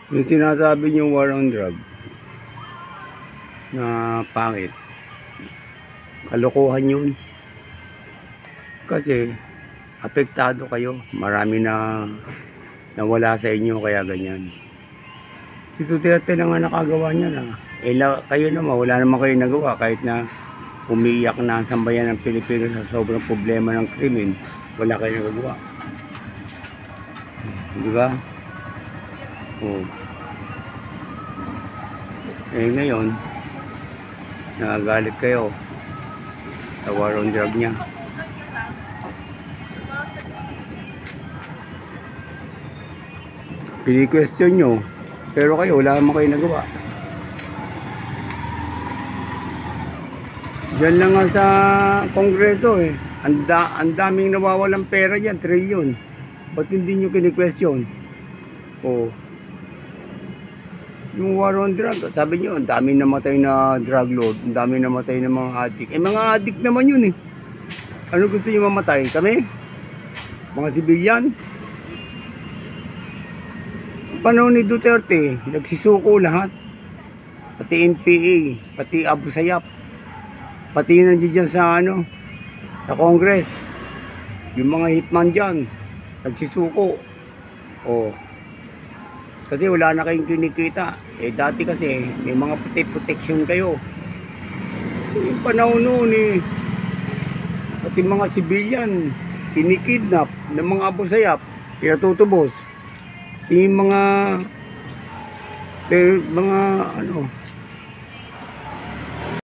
Yung sinasabi niyo war on drug na pangit, kalokohan yun. Kasi apektado kayo, marami na nawala sa inyo kaya ganyan. Si Duterte na nga nakagawa niya na. Kayo naman, wala naman kayo nagawa kahit na umiiyak na ang sambayan ng Pilipino sa sobrang problema ng krimen, wala kayo nagagawa. Di ba? Oh. Ngayon, nagagalit kayo sa war on drug niya. Pini-question nyo, pero kayo, wala naman kayo nagawa. Diyan lang nga sa Kongreso ang daming nawawalang pera yan, trilyon. Ba't hindi nyo kini-question? Oh. Yung war on drug, sabi nyo, ang daming namatay na drug lord, ang daming namatay na mga addict. Mga addict naman yun Ano gusto nyo mamatay? Kami? Mga sibilyan? Panahon ni Duterte, nagsisuko lahat. Pati NPA, pati Abu Sayyaf, pati nandiyan sa sa Congress. Yung mga hitman dyan, nagsisuko. Oh. Kasi wala na kayong kinikita. Dati kasi, may mga protection kayo. Yung panahon noon pati mga sibilyan, kinikidnap ng mga Abu Sayyaf, pinatutubos. Yung mga